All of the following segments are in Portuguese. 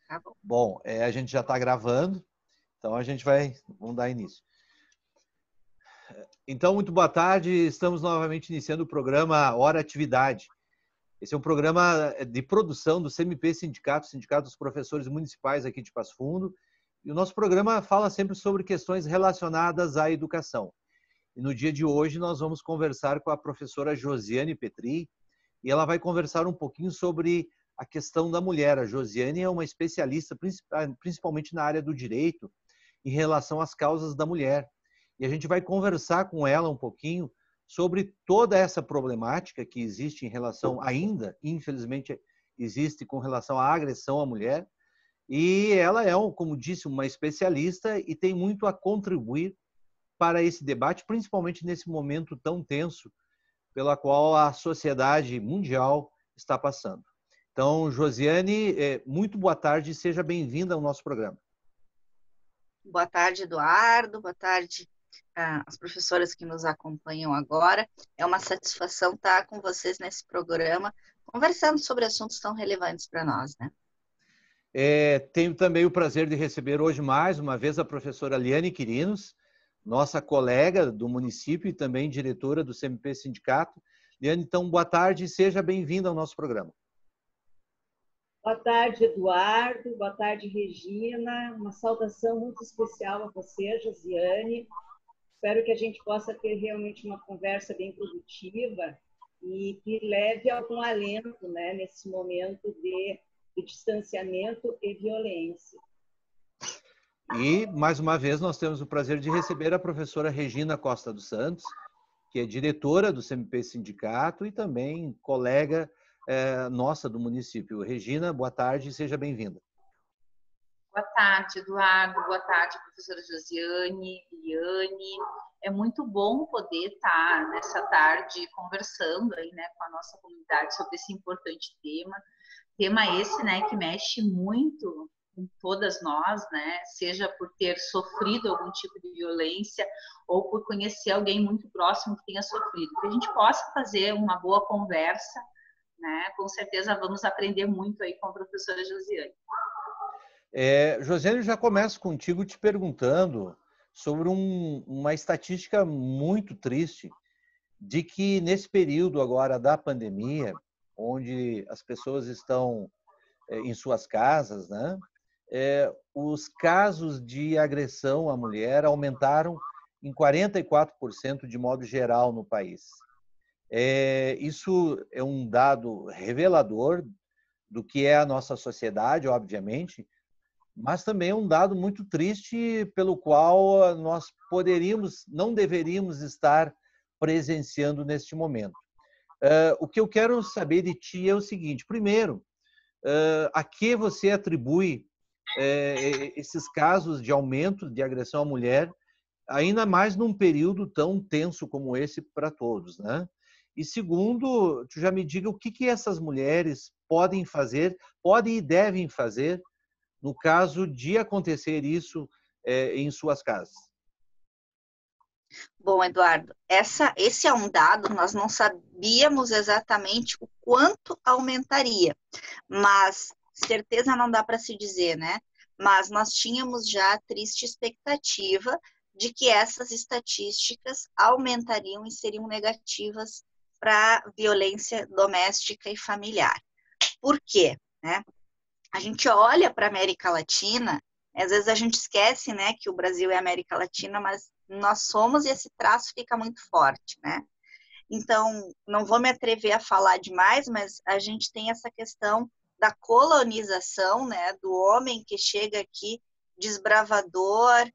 Tá bom. Bom, a gente já está gravando, então vamos dar início. Então, muito boa tarde, estamos novamente iniciando o programa Hora Atividade. Esse é um programa de produção do CMP Sindicato dos Professores Municipais aqui de Passo Fundo, e o nosso programa fala sempre sobre questões relacionadas à educação. E no dia de hoje nós vamos conversar com a professora Josiane Petri, e ela vai conversar um pouquinho sobre a questão da mulher. A Josiane é uma especialista, principalmente na área do direito, em relação às causas da mulher. E a gente vai conversar com ela um pouquinho sobre toda essa problemática que existe em relação, ainda, infelizmente, existe com relação à agressão à mulher. E ela é, como disse, uma especialista e tem muito a contribuir para esse debate, principalmente nesse momento tão tenso pela qual a sociedade mundial está passando. Então, Josiane, muito boa tarde e seja bem-vinda ao nosso programa. Boa tarde, Eduardo. Boa tarde às professoras que nos acompanham agora. É uma satisfação estar com vocês nesse programa, conversando sobre assuntos tão relevantes para nós, né? Tenho também o prazer de receber hoje mais uma vez a professora Liane Quirinos, nossa colega do município e também diretora do CMP Sindicato. Liane, então, boa tarde e seja bem-vinda ao nosso programa. Boa tarde, Eduardo. Boa tarde, Regina. Uma saudação muito especial a você, Josiane. Espero que a gente possa ter realmente uma conversa bem produtiva e que leve algum alento, né, nesse momento de distanciamento e violência. E, mais uma vez, nós temos o prazer de receber a professora Regina Costa dos Santos, que é diretora do CMP Sindicato e também colega nossa do município. Regina, boa tarde e seja bem-vinda. Boa tarde, Eduardo. Boa tarde, professora Josiane, Liane. É muito bom poder estar nessa tarde conversando aí, né, com a nossa comunidade sobre esse importante tema. Tema esse, né, que mexe muito com todas nós, né, seja por ter sofrido algum tipo de violência ou por conhecer alguém muito próximo que tenha sofrido. Que a gente possa fazer uma boa conversa, né, com certeza vamos aprender muito aí com a professora Josiane. Josiane, eu já começo contigo te perguntando sobre uma estatística muito triste de que nesse período agora da pandemia, onde as pessoas estão em suas casas, né, os casos de agressão à mulher aumentaram em 44% de modo geral no país. Isso é um dado revelador do que é a nossa sociedade, obviamente, mas também é um dado muito triste pelo qual nós não deveríamos estar presenciando neste momento. O que eu quero saber de ti é o seguinte: primeiro, a que você atribui esses casos de aumento de agressão à mulher, ainda mais num período tão tenso como esse para todos, né? E segundo, tu já me diga o que essas mulheres podem e devem fazer no caso de acontecer isso em suas casas. Bom, Eduardo, esse é um dado, nós não sabíamos exatamente o quanto aumentaria, mas certeza não dá para se dizer, né? Mas nós tínhamos já a triste expectativa de que essas estatísticas aumentariam e seriam negativas para violência doméstica e familiar. Por quê? Né? A gente olha para a América Latina, às vezes a gente esquece, né, que o Brasil é América Latina, mas nós somos e esse traço fica muito forte, né? Então, não vou me atrever a falar demais, mas a gente tem essa questão da colonização, né, do homem que chega aqui desbravador,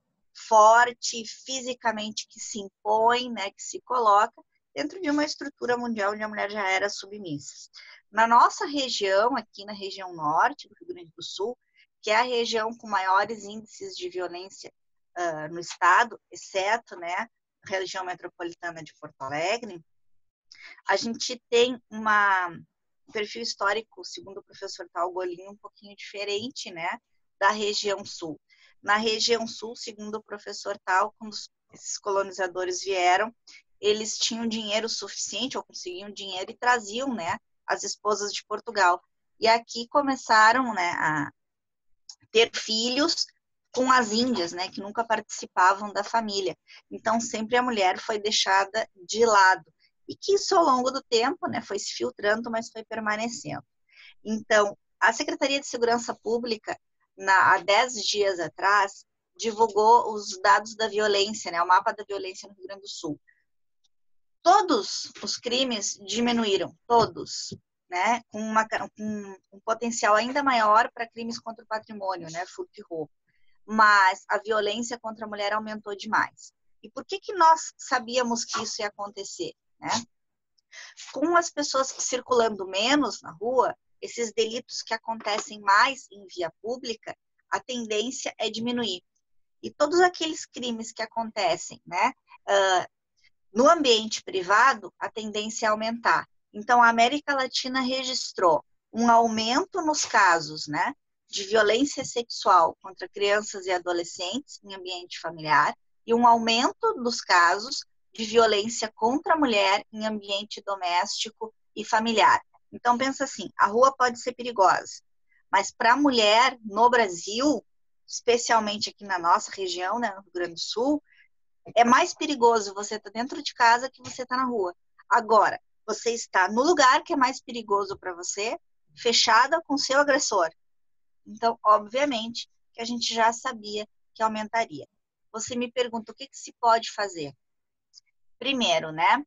forte, fisicamente que se impõe, né, que se coloca dentro de uma estrutura mundial onde a mulher já era submissa. Na nossa região, aqui na região norte do Rio Grande do Sul, que é a região com maiores índices de violência no estado, exceto, né, a região metropolitana de Porto Alegre, a gente tem um perfil histórico, segundo o professor Talgolin, um pouquinho diferente, né, da região sul. Na região sul, segundo o professor Tal, quando esses colonizadores vieram, eles tinham dinheiro suficiente, ou conseguiam dinheiro, e traziam, né, as esposas de Portugal. E aqui começaram, né, ter filhos com as índias, né, que nunca participavam da família. Então, sempre a mulher foi deixada de lado. E que isso, ao longo do tempo, né, foi se filtrando, mas foi permanecendo. Então, a Secretaria de Segurança Pública, há 10 dias atrás, divulgou os dados da violência, né, o mapa da violência no Rio Grande do Sul. Todos os crimes diminuíram, todos, né, com um potencial ainda maior para crimes contra o patrimônio, né, furto e roubo. Mas a violência contra a mulher aumentou demais. E por que nós sabíamos que isso ia acontecer, né? Com as pessoas circulando menos na rua, esses delitos que acontecem mais em via pública, a tendência é diminuir. E todos aqueles crimes que acontecem, né, no ambiente privado, a tendência é aumentar. Então, a América Latina registrou um aumento nos casos, né, de violência sexual contra crianças e adolescentes em ambiente familiar e um aumento dos casos de violência contra a mulher em ambiente doméstico e familiar. Então, pensa assim, a rua pode ser perigosa, mas para a mulher no Brasil, especialmente aqui na nossa região, né, no Rio Grande do Sul, é mais perigoso você estar dentro de casa que você estar na rua. Agora, você está no lugar que é mais perigoso para você, fechada com seu agressor. Então, obviamente, que a gente já sabia que aumentaria. Você me pergunta o que se pode fazer? Primeiro, né,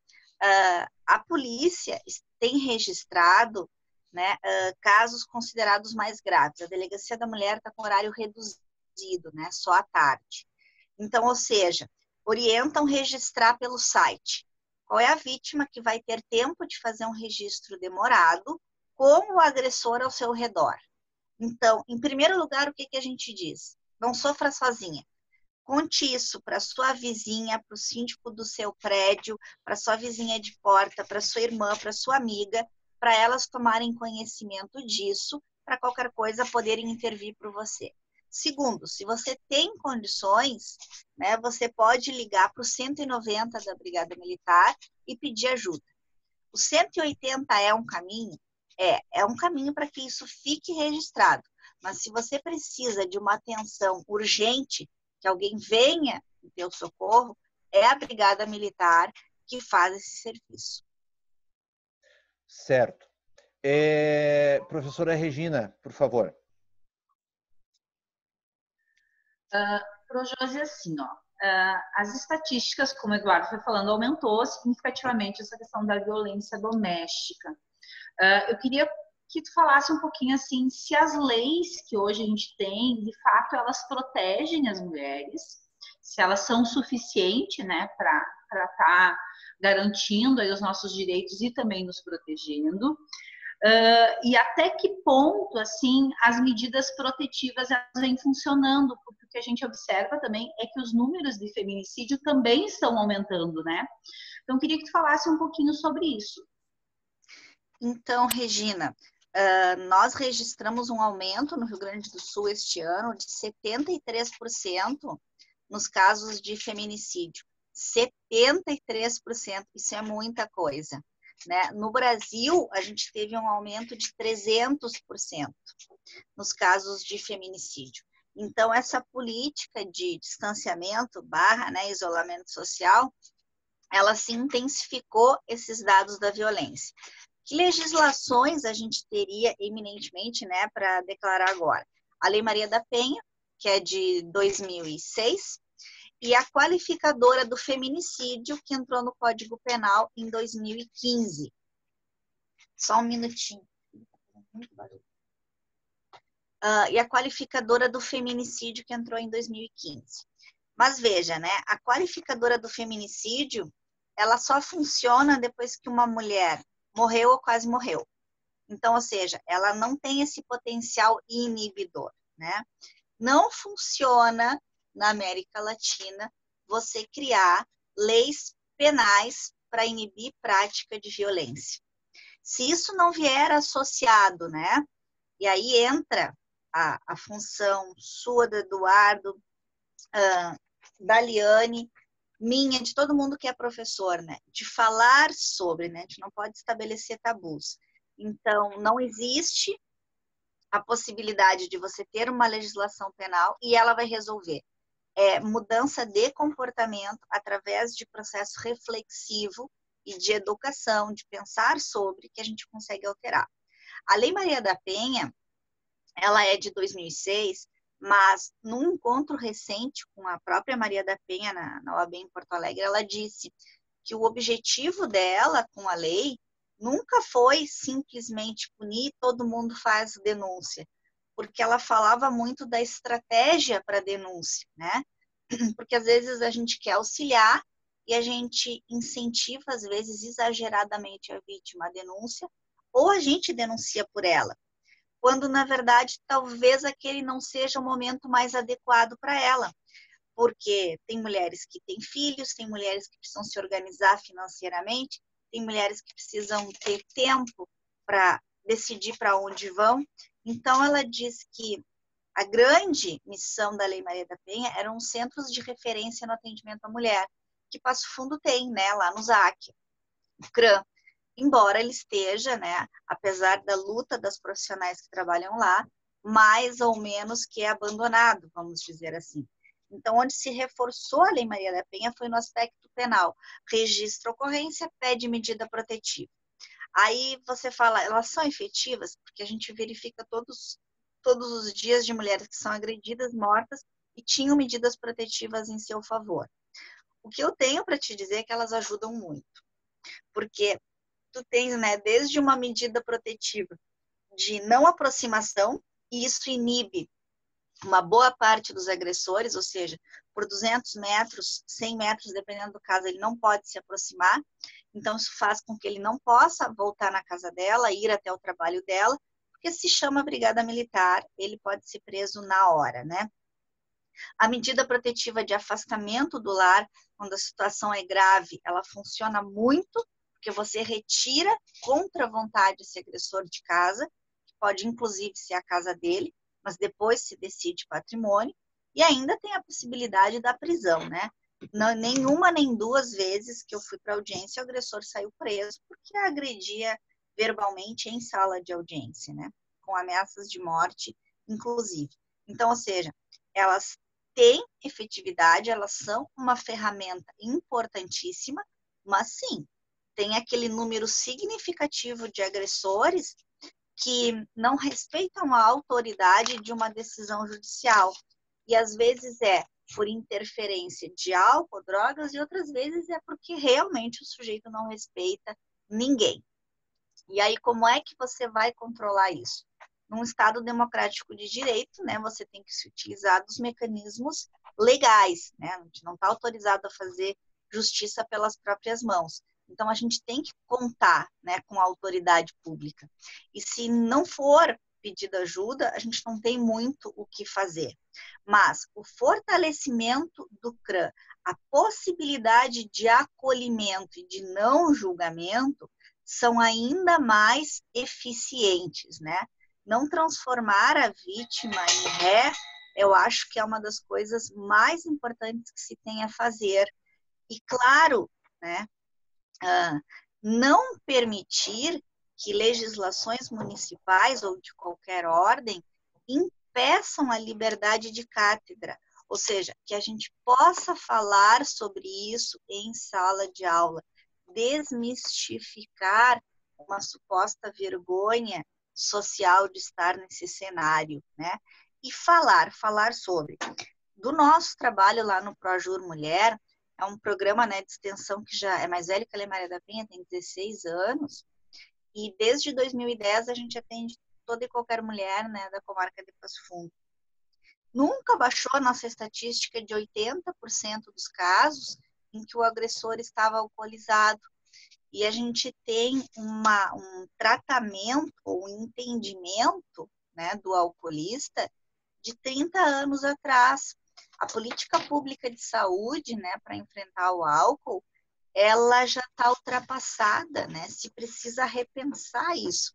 a polícia tem registrado, né, casos considerados mais graves. A Delegacia da Mulher está com horário reduzido, né, só à tarde. Então, ou seja, orientam registrar pelo site. Qual é a vítima que vai ter tempo de fazer um registro demorado com o agressor ao seu redor? Então, em primeiro lugar, o que a gente diz? Não sofra sozinha. Conte isso para sua vizinha, para o síndico do seu prédio, para sua vizinha de porta, para sua irmã, para sua amiga, para elas tomarem conhecimento disso, para qualquer coisa poderem intervir por você. Segundo, se você tem condições, né, você pode ligar para o 190 da Brigada Militar e pedir ajuda. O 180 é um caminho? É um caminho para que isso fique registrado. Mas se você precisa de uma atenção urgente, que alguém venha em teu socorro, é a Brigada Militar que faz esse serviço. Certo. Professora Regina, por favor. Pro Josi, assim, ó, as estatísticas, como o Eduardo foi falando, aumentou significativamente essa questão da violência doméstica. Eu queria que tu falasse um pouquinho assim, se as leis que hoje a gente tem, de fato, elas protegem as mulheres, se elas são suficientes, né, para estar garantindo aí os nossos direitos e também nos protegendo. E até que ponto, assim, as medidas protetivas elas vêm funcionando, porque o que a gente observa também é que os números de feminicídio também estão aumentando, né? Então, queria que tu falasse um pouquinho sobre isso. Então, Regina, nós registramos um aumento no Rio Grande do Sul este ano de 73% nos casos de feminicídio. 73%, isso é muita coisa. Né? No Brasil, a gente teve um aumento de 300% nos casos de feminicídio. Então, essa política de distanciamento / né, isolamento social, ela se intensificou esses dados da violência. Que legislações a gente teria eminentemente, né, para declarar agora? A Lei Maria da Penha, que é de 2006, e a qualificadora do feminicídio, que entrou no Código Penal em 2015. Só um minutinho. E a qualificadora do feminicídio, que entrou em 2015. Mas veja, né, a qualificadora do feminicídio, ela só funciona depois que uma mulher morreu ou quase morreu. Então, ou seja, ela não tem esse potencial inibidor, né? Não funciona na América Latina você criar leis penais para inibir prática de violência. Se isso não vier associado, né? E aí entra a função sua, do Eduardo, da Liane, minha, de todo mundo que é professor, né? De falar sobre, né? A gente não pode estabelecer tabus. Então, não existe a possibilidade de você ter uma legislação penal e ela vai resolver mudança de comportamento através de processo reflexivo e de educação, de pensar sobre, que a gente consegue alterar. A Lei Maria da Penha, ela é de 2006, mas num encontro recente com a própria Maria da Penha na OAB em Porto Alegre, ela disse que o objetivo dela com a lei nunca foi simplesmente punir, todo mundo faz denúncia, porque ela falava muito da estratégia para denúncia, né? Porque às vezes a gente quer auxiliar e a gente incentiva, às vezes, exageradamente a vítima a denúncia, ou a gente denuncia por ela, quando, na verdade, talvez aquele não seja o momento mais adequado para ela, porque tem mulheres que têm filhos, tem mulheres que precisam se organizar financeiramente, tem mulheres que precisam ter tempo para decidir para onde vão. Então, ela diz que a grande missão da Lei Maria da Penha eram os centros de referência no atendimento à mulher, que Passo Fundo tem, né, lá no ZAC, o CRAM. Embora ele esteja, né, apesar da luta das profissionais que trabalham lá, mais ou menos que é abandonado, vamos dizer assim. Então, onde se reforçou a Lei Maria da Penha foi no aspecto penal. Registra ocorrência, pede medida protetiva. Aí você fala, elas são efetivas? Porque a gente verifica todos os dias de mulheres que são agredidas, mortas, e tinham medidas protetivas em seu favor. O que eu tenho para te dizer é que elas ajudam muito. Porque tu tens, né, desde uma medida protetiva de não aproximação, e isso inibe uma boa parte dos agressores, ou seja, por 200 metros, 100 metros, dependendo do caso, ele não pode se aproximar. Então, isso faz com que ele não possa voltar na casa dela, ir até o trabalho dela, porque se chama brigada militar, ele pode ser preso na hora, né? A medida protetiva de afastamento do lar, quando a situação é grave, ela funciona muito, porque você retira contra a vontade esse agressor de casa, que pode inclusive ser a casa dele, mas depois se decide patrimônio, e ainda tem a possibilidade da prisão, né? Não, nenhuma nem duas vezes que eu fui para audiência, o agressor saiu preso porque agredia verbalmente em sala de audiência, né? Com ameaças de morte, inclusive. Então, ou seja, elas têm efetividade, elas são uma ferramenta importantíssima, mas sim, tem aquele número significativo de agressores que não respeitam a autoridade de uma decisão judicial. E às vezes é por interferência de álcool, drogas, e outras vezes é porque realmente o sujeito não respeita ninguém. E aí, como é que você vai controlar isso? Num Estado democrático de direito, né, você tem que se utilizar dos mecanismos legais, né? A gente não está autorizado a fazer justiça pelas próprias mãos. Então, a gente tem que contar, né, com a autoridade pública. E se não for pedida ajuda, a gente não tem muito o que fazer. Mas o fortalecimento do CRAM, a possibilidade de acolhimento e de não julgamento são ainda mais eficientes, né? Não transformar a vítima em ré, eu acho que é uma das coisas mais importantes que se tem a fazer. E claro, né, não permitir que legislações municipais ou de qualquer ordem impeçam a liberdade de cátedra, ou seja, que a gente possa falar sobre isso em sala de aula, desmistificar uma suposta vergonha social de estar nesse cenário, né? E falar sobre. Do nosso trabalho lá no Projur Mulher, é um programa, né, de extensão que já é mais velho que a Lei Maria da Penha, tem 16 anos, e desde 2010 a gente atende toda e qualquer mulher, né, da comarca de Passo Fundo. Nunca baixou a nossa estatística de 80% dos casos em que o agressor estava alcoolizado. E a gente tem um tratamento ou um entendimento, né, do alcoolista de 30 anos atrás. A política pública de saúde, né, para enfrentar o álcool, ela já está ultrapassada, né? Se precisa repensar isso.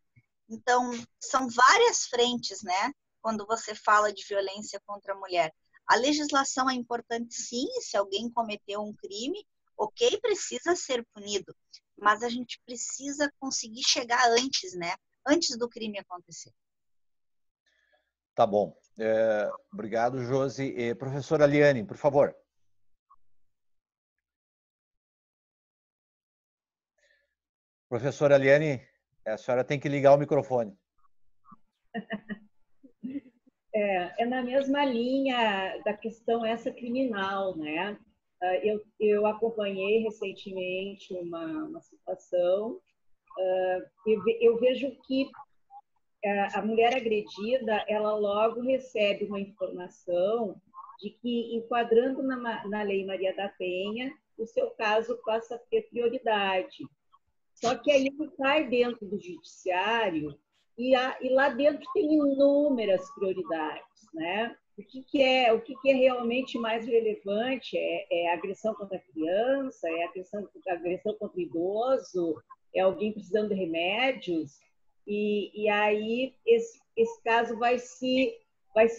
Então, são várias frentes, né? Quando você fala de violência contra a mulher. A legislação é importante, sim, se alguém cometeu um crime, ok, precisa ser punido, mas a gente precisa conseguir chegar antes, né? Antes do crime acontecer. Tá bom. Obrigado, Josi. Professora Liane, por favor. Professora Liane, a senhora tem que ligar o microfone. É na mesma linha da questão essa criminal, né? Eu acompanhei recentemente uma situação, eu vejo que a mulher agredida, ela logo recebe uma informação de que, enquadrando na Lei Maria da Penha, o seu caso passa a ter prioridade. Só que aí ele cai dentro do judiciário e lá dentro tem inúmeras prioridades, né? O que é realmente mais relevante é agressão contra a criança, é agressão contra o idoso, é alguém precisando de remédios, e aí esse caso vai se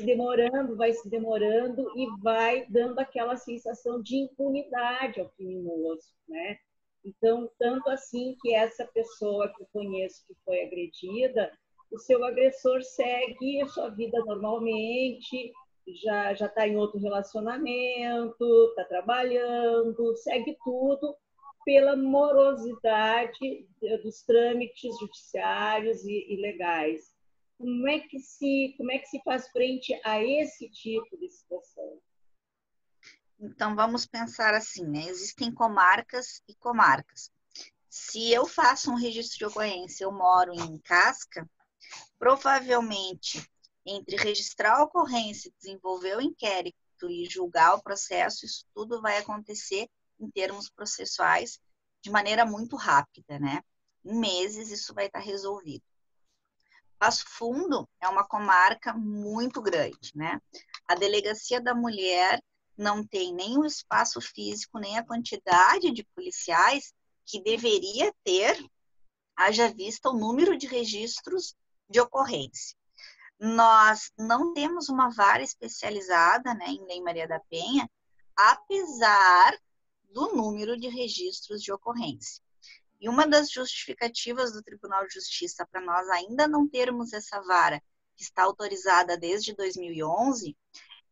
demorando e vai dando aquela sensação de impunidade ao criminoso, né? Então, tanto assim que essa pessoa que eu conheço que foi agredida, o seu agressor segue a sua vida normalmente, já está em outro relacionamento, está trabalhando, segue tudo pela morosidade dos trâmites judiciários e legais. Como é que se faz frente a esse tipo de situação? Então, vamos pensar assim, né? Existem comarcas e comarcas. Se eu faço um registro de ocorrência, eu moro em Casca, provavelmente, entre registrar a ocorrência, desenvolver o inquérito e julgar o processo, isso tudo vai acontecer em termos processuais de maneira muito rápida, né? Em meses, isso vai estar resolvido. Passo Fundo é uma comarca muito grande, né? A Delegacia da Mulher não tem nem o espaço físico, nem a quantidade de policiais que deveria ter, haja vista o número de registros de ocorrência. Nós não temos uma vara especializada, né, em Lei Maria da Penha, apesar do número de registros de ocorrência. E uma das justificativas do Tribunal de Justiça para nós ainda não termos essa vara, que está autorizada desde 2011,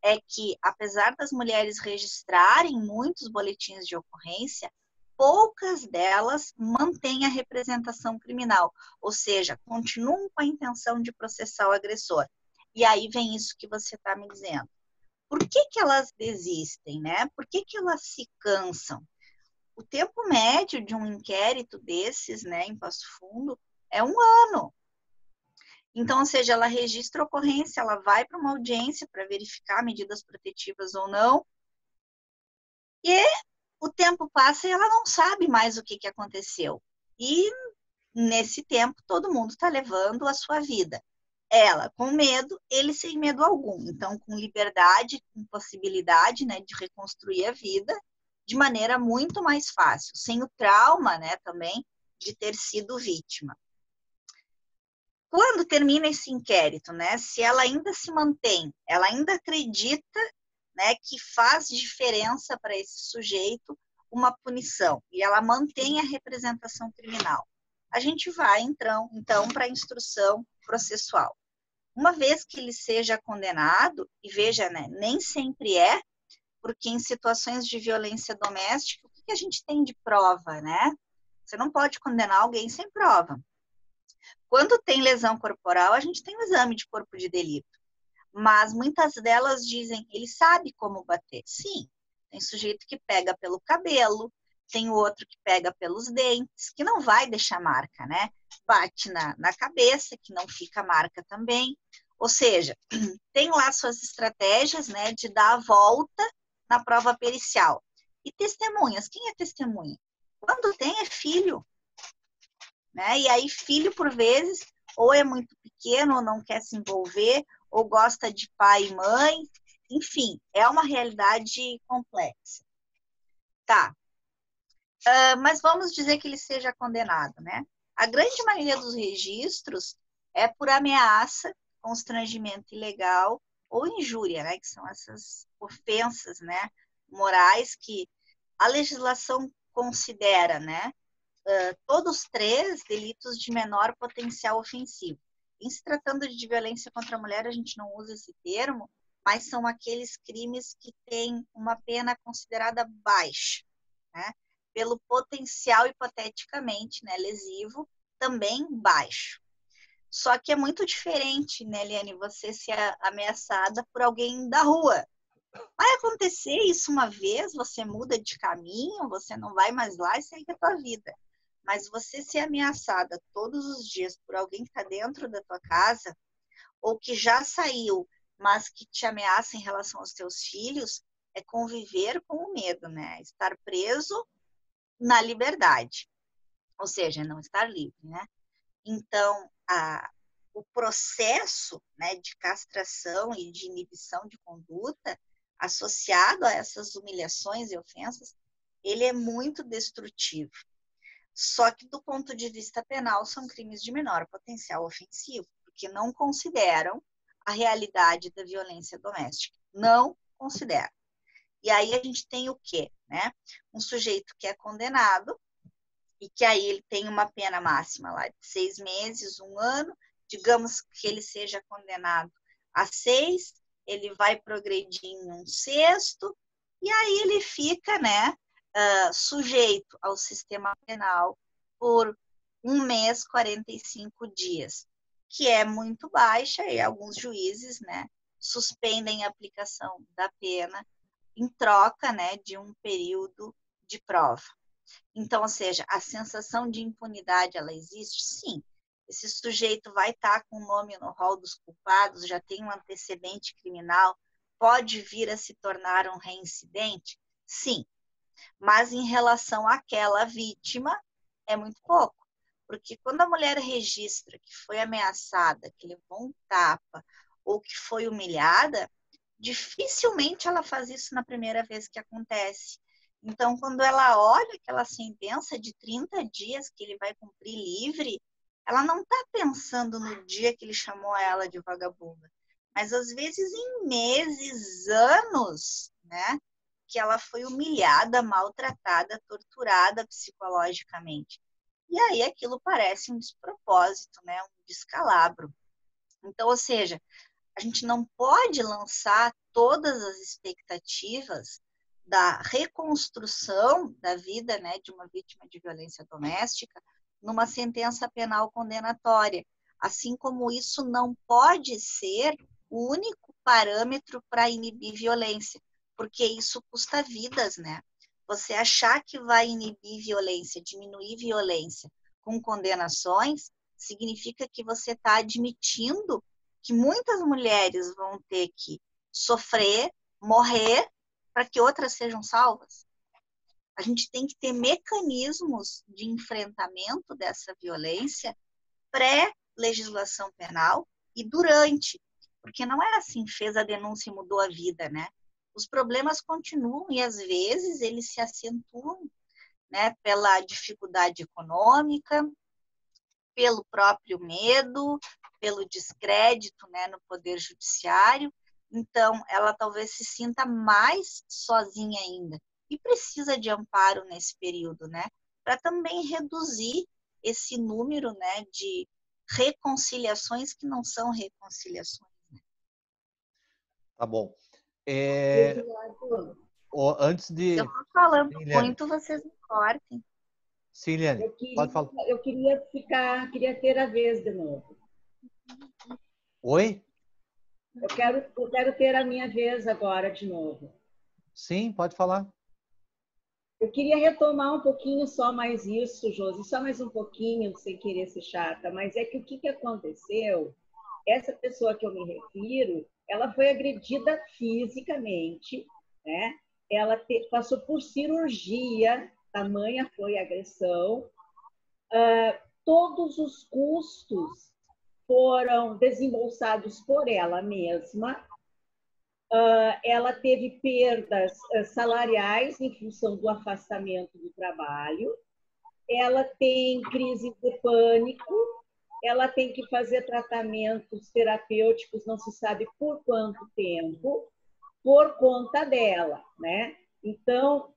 é que, apesar das mulheres registrarem muitos boletins de ocorrência, poucas delas mantêm a representação criminal, ou seja, continuam com a intenção de processar o agressor. E aí vem isso que você está me dizendo. Por que elas desistem, né? Por que elas se cansam? O tempo médio de um inquérito desses, né, em Passo Fundo, é 1 ano. Então, ou seja, ela registra a ocorrência, ela vai para uma audiência para verificar medidas protetivas ou não, e o tempo passa e ela não sabe mais o que aconteceu. E, nesse tempo, todo mundo está levando a sua vida. Ela com medo, ele sem medo algum. Então, com liberdade, com possibilidade, né, de reconstruir a vida de maneira muito mais fácil, sem o trauma, né, também, de ter sido vítima. Quando termina esse inquérito, né, se ela ainda se mantém, ela ainda acredita, né, que faz diferença para esse sujeito uma punição, e ela mantém a representação criminal, a gente vai, então para a instrução processual. Uma vez que ele seja condenado, e veja, né, nem sempre é, porque em situações de violência doméstica, o que a gente tem de prova, né? Você não pode condenar alguém sem prova. Quando tem lesão corporal, a gente tem um exame de corpo de delito. Mas muitas delas dizem, ele sabe como bater. Sim, tem sujeito que pega pelo cabelo, tem o outro que pega pelos dentes, que não vai deixar marca, né? Bate na cabeça, que não fica marca também. Ou seja, tem lá suas estratégias, né, de dar a volta na prova pericial. E testemunhas, quem é testemunha? Quando tem é filho. Né? E aí filho, por vezes, ou é muito pequeno, ou não quer se envolver, ou gosta de pai e mãe, enfim, é uma realidade complexa. Tá, mas vamos dizer que ele seja condenado, né? A grande maioria dos registros é por ameaça, constrangimento ilegal ou injúria, né? Que são essas ofensas, né, morais que a legislação considera, né? Todos 3 delitos de menor potencial ofensivo. em se tratando de violência contra a mulher, a gente não usa esse termo, mas são aqueles crimes que têm uma pena considerada baixa, né? Pelo potencial, hipoteticamente, né, lesivo, também baixo. Só que é muito diferente, né, Eliane, você ser ameaçada por alguém da rua. Vai acontecer isso uma vez, você muda de caminho, você não vai mais lá e segue a tua vida. Mas você ser ameaçada todos os dias por alguém que está dentro da tua casa, ou que já saiu, mas que te ameaça em relação aos teus filhos, é conviver com o medo, né? Estar preso na liberdade, ou seja, não estar livre, né? Então, o processo, né, de castração e de inibição de conduta associado a essas humilhações e ofensas, ele é muito destrutivo. Só que, do ponto de vista penal, são crimes de menor potencial ofensivo, porque não consideram a realidade da violência doméstica. Não consideram. E aí a gente tem o quê? Né? Um sujeito que é condenado e que aí ele tem uma pena máxima lá de 6 meses, 1 ano, digamos que ele seja condenado a 6, ele vai progredir em um sexto, e aí ele fica, né, sujeito ao sistema penal por 1 mês, 45 dias, que é muito baixa, e alguns juízes, né, suspendem a aplicação da pena em troca, né, de um período de prova. Então, ou seja, a sensação de impunidade, ela existe? Sim. Esse sujeito vai estar com o nome no rol dos culpados, já tem um antecedente criminal, pode vir a se tornar um reincidente? Sim. Mas em relação àquela vítima, é muito pouco. Porque quando a mulher registra que foi ameaçada, que levou um tapa, ou que foi humilhada, dificilmente ela faz isso na primeira vez que acontece. Então, quando ela olha aquela sentença de 30 dias que ele vai cumprir livre, ela não está pensando no dia que ele chamou ela de vagabunda, mas às vezes em meses, anos, né, que ela foi humilhada, maltratada, torturada psicologicamente. E aí aquilo parece um despropósito, né, um descalabro. Então, ou seja, a gente não pode lançar todas as expectativas da reconstrução da vida, né, de uma vítima de violência doméstica numa sentença penal condenatória, assim como isso não pode ser o único parâmetro para inibir violência, porque isso custa vidas, né? Você achar que vai inibir violência, diminuir violência com condenações, significa que você está admitindo que muitas mulheres vão ter que sofrer, morrer, para que outras sejam salvas. A gente tem que ter mecanismos de enfrentamento dessa violência pré-legislação penal e durante, porque não é assim, fez a denúncia e mudou a vida, né? Os problemas continuam e, às vezes, eles se acentuam, né, pela dificuldade econômica, pelo próprio medo, pelo descrédito, né, no poder judiciário. Então, ela talvez se sinta mais sozinha ainda e precisa de amparo nesse período, né, para também reduzir esse número, né, de reconciliações que não são reconciliações. Né? Tá bom. Antes de... Eu estou falando muito, vocês me cortem. Sim, Liane, pode falar. Eu queria ter a vez de novo. Oi? Eu quero ter a minha vez agora de novo. Sim, pode falar. Eu queria retomar um pouquinho só mais isso, Josi, só mais um pouquinho, sem querer ser chata, mas é que o que aconteceu? Essa pessoa que eu me refiro, ela foi agredida fisicamente, né? Ela passou por cirurgia, tamanha foi a agressão. Todos os custos foram desembolsados por ela mesma. Ela teve perdas salariais em função do afastamento do trabalho. Ela tem crise de pânico. Ela tem que fazer tratamentos terapêuticos, não se sabe por quanto tempo, por conta dela, né? Então,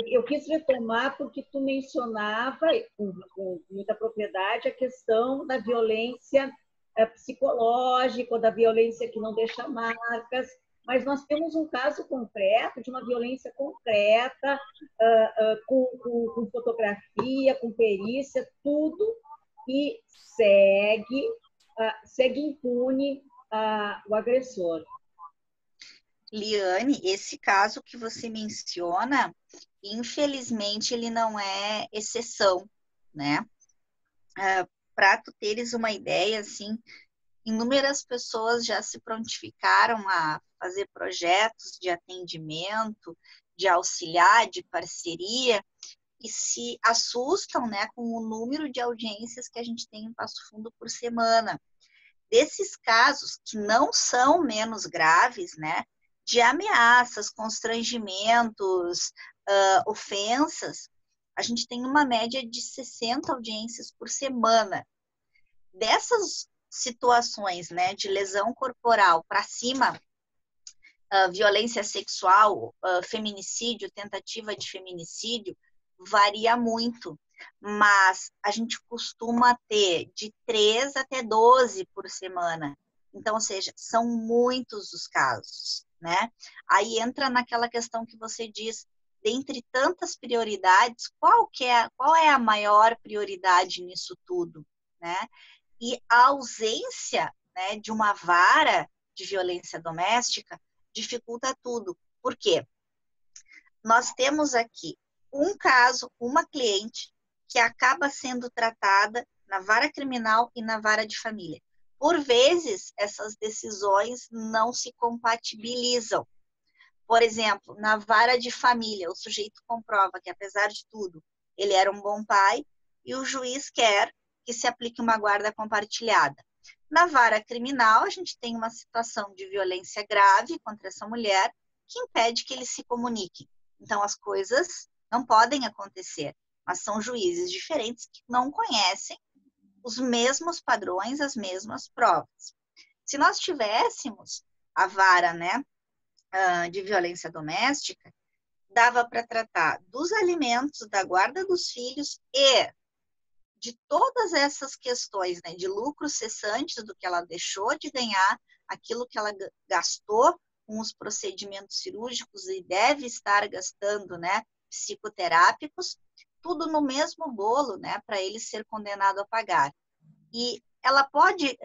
eu quis retomar porque tu mencionava com muita propriedade a questão da violência psicológica, ou da violência que não deixa marcas, mas nós temos um caso concreto de uma violência concreta, com fotografia, com perícia, tudo, e segue impune o agressor. Liane, esse caso que você menciona, infelizmente, ele não é exceção, né? Para tu teres uma ideia, assim, inúmeras pessoas já se prontificaram a fazer projetos de atendimento, de auxiliar, de parceria, e se assustam, né, com o número de audiências que a gente tem em Passo Fundo por semana. Desses casos, que não são menos graves, né, de ameaças, constrangimentos, ofensas, a gente tem uma média de 60 audiências por semana. Dessas situações, né, de lesão corporal para cima, violência sexual, feminicídio, tentativa de feminicídio, varia muito, mas a gente costuma ter de 3 até 12 por semana. Então, ou seja, são muitos os casos, né? Aí entra naquela questão que você diz, dentre tantas prioridades, qual é a maior prioridade nisso tudo, né? E a ausência, né, de uma vara de violência doméstica dificulta tudo. Por quê? Nós temos aqui um caso, uma cliente que acaba sendo tratada na vara criminal e na vara de família. Por vezes, essas decisões não se compatibilizam. Por exemplo, na vara de família, o sujeito comprova que, apesar de tudo, ele era um bom pai e o juiz quer que se aplique uma guarda compartilhada. Na vara criminal, a gente tem uma situação de violência grave contra essa mulher que impede que eles se comuniquem. Então, as coisas não podem acontecer, mas são juízes diferentes que não conhecem os mesmos padrões, as mesmas provas. Se nós tivéssemos a vara, né, de violência doméstica, dava para tratar dos alimentos, da guarda dos filhos e de todas essas questões, né, de lucros cessantes do que ela deixou de ganhar, aquilo que ela gastou com os procedimentos cirúrgicos e deve estar gastando, né, psicoterápicos, tudo no mesmo bolo, né, para ele ser condenado a pagar. E ela pode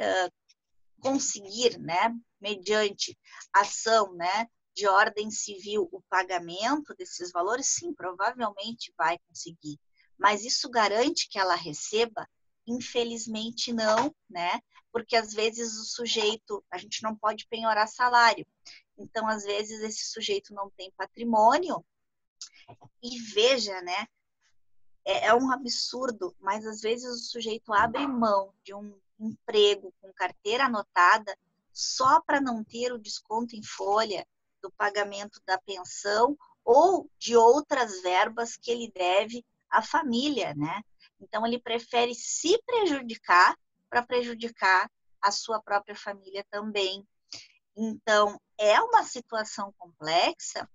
conseguir, né, mediante ação, né, de ordem civil, o pagamento desses valores? Sim, provavelmente vai conseguir. Mas isso garante que ela receba? Infelizmente não, né? Porque às vezes o sujeito, a gente não pode penhorar salário. Então, às vezes, esse sujeito não tem patrimônio. E veja, né? É um absurdo, mas às vezes o sujeito abre mão de um emprego com carteira anotada só para não ter o desconto em folha do pagamento da pensão ou de outras verbas que ele deve à família, né? Então, ele prefere se prejudicar para prejudicar a sua própria família também. Então, é uma situação complexa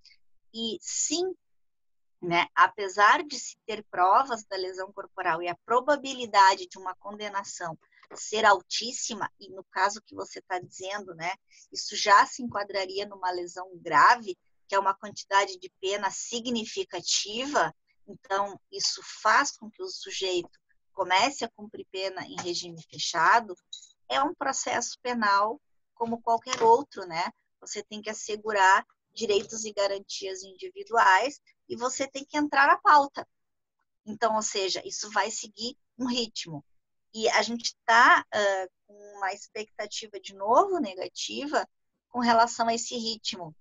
e, sim, né, apesar de se ter provas da lesão corporal e a probabilidade de uma condenação ser altíssima, e no caso que você está dizendo, né, isso já se enquadraria numa lesão grave, que é uma quantidade de pena significativa, então isso faz com que o sujeito comece a cumprir pena em regime fechado, é um processo penal como qualquer outro, né? Você tem que assegurar direitos e garantias individuais e você tem que entrar na pauta. Então, ou seja, isso vai seguir um ritmo. E a gente está com uma expectativa de novo negativa com relação a esse ritmo,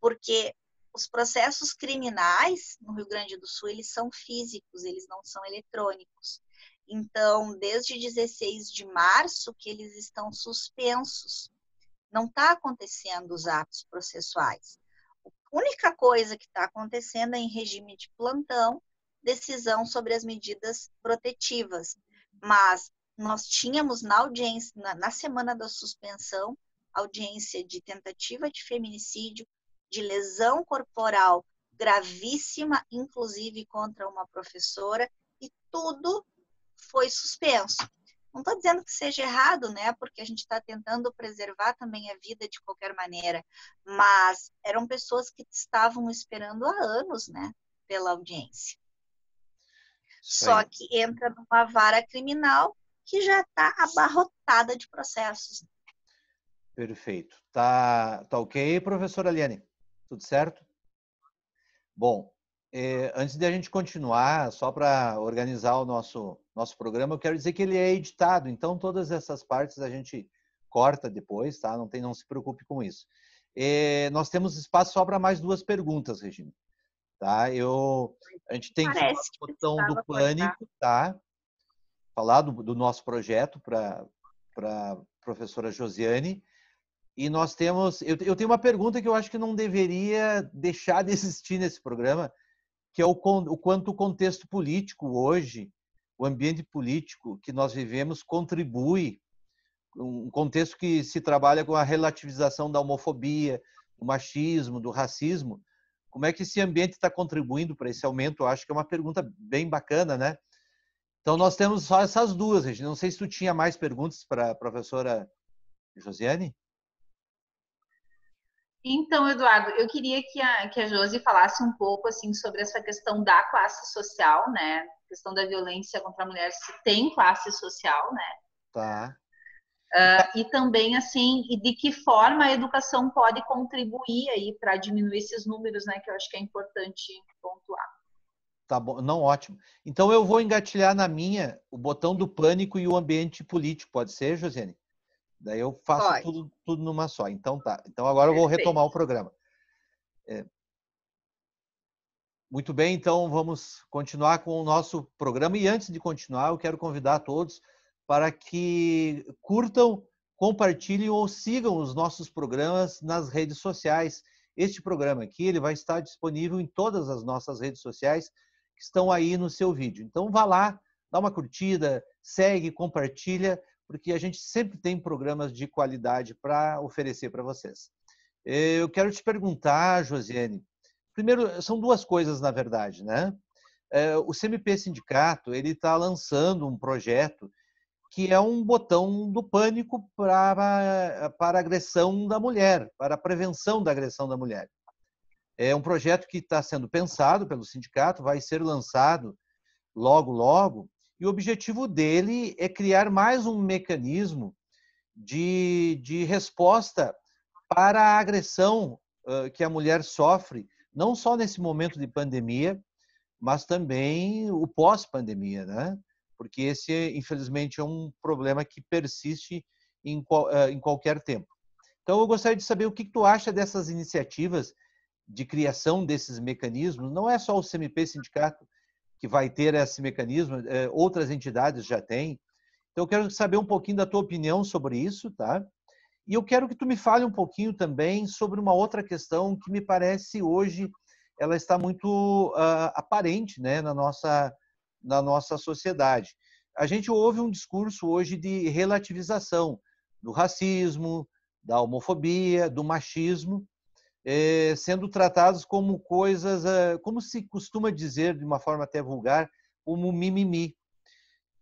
porque os processos criminais no Rio Grande do Sul, eles são físicos, eles não são eletrônicos. Então, desde 16 de março que eles estão suspensos. Não está acontecendo os atos processuais. A única coisa que está acontecendo é em regime de plantão, decisão sobre as medidas protetivas. Mas nós tínhamos na audiência, na semana da suspensão, audiência de tentativa de feminicídio, de lesão corporal gravíssima, inclusive contra uma professora, e tudo foi suspenso. Não estou dizendo que seja errado, né? Porque a gente está tentando preservar também a vida de qualquer maneira, mas eram pessoas que estavam esperando há anos, né? Pela audiência. Só que entra numa vara criminal que já está abarrotada de processos. Perfeito. Tá ok, professora Liane? Tudo certo? Bom, antes de a gente continuar, só para organizar o nosso programa, eu quero dizer que ele é editado, então todas essas partes a gente corta depois, tá? Não se preocupe com isso. Nós temos espaço só para mais 2 perguntas, Regina. Tá? A gente tem que falar do botão do pânico, tá? Falar do nosso projeto para a professora Josiane. E nós temos... Eu tenho uma pergunta que eu acho que não deveria deixar de existir nesse programa, que é o quanto o contexto político hoje, o ambiente político que nós vivemos contribui, um contexto que se trabalha com a relativização da homofobia, do machismo, do racismo. Como é que esse ambiente está contribuindo para esse aumento? Eu acho que é uma pergunta bem bacana, né? Então, nós temos só essas 2, Regina. Não sei se tu tinha mais perguntas para a professora Josiane? Então, Eduardo, eu queria que a Josi falasse um pouco assim sobre essa questão da classe social, né? A questão da violência contra a mulher, se tem classe social, né? Tá. E também, assim, e de que forma a educação pode contribuir aí para diminuir esses números, né? Que eu acho que é importante pontuar. Tá bom, não, ótimo. Então, eu vou engatilhar na minha o botão do pânico e o ambiente político, pode ser, Josiane? Daí eu faço tudo numa só. Então tá. Então agora eu vou retomar o programa. Muito bem, então vamos continuar com o nosso programa. E antes de continuar, eu quero convidar todos para que curtam, compartilhem ou sigam os nossos programas nas redes sociais. Este programa aqui ele vai estar disponível em todas as nossas redes sociais que estão aí no seu vídeo. Então vá lá, dá uma curtida, segue, compartilha, porque a gente sempre tem programas de qualidade para oferecer para vocês. Eu quero te perguntar, Josiane, primeiro, são 2 coisas, na verdade, né? O CMP Sindicato, ele está lançando um projeto que é um botão do pânico para a agressão da mulher, para a prevenção da agressão da mulher. É um projeto que está sendo pensado pelo sindicato, vai ser lançado logo, logo, e o objetivo dele é criar mais um mecanismo de resposta para a agressão que a mulher sofre, não só nesse momento de pandemia, mas também o pós-pandemia, né? Porque esse, infelizmente, é um problema que persiste em qualquer tempo. Então, eu gostaria de saber o que tu acha dessas iniciativas de criação desses mecanismos. Não é só o CMP Sindicato que vai ter esse mecanismo, outras entidades já têm. Então, eu quero saber um pouquinho da tua opinião sobre isso, tá? E eu quero que tu me fale um pouquinho também sobre uma outra questão que me parece hoje ela está muito aparente, né, na nossa sociedade. A gente ouve um discurso hoje de relativização do racismo, da homofobia, do machismo, sendo tratados como coisas, como se costuma dizer de uma forma até vulgar, como mimimi.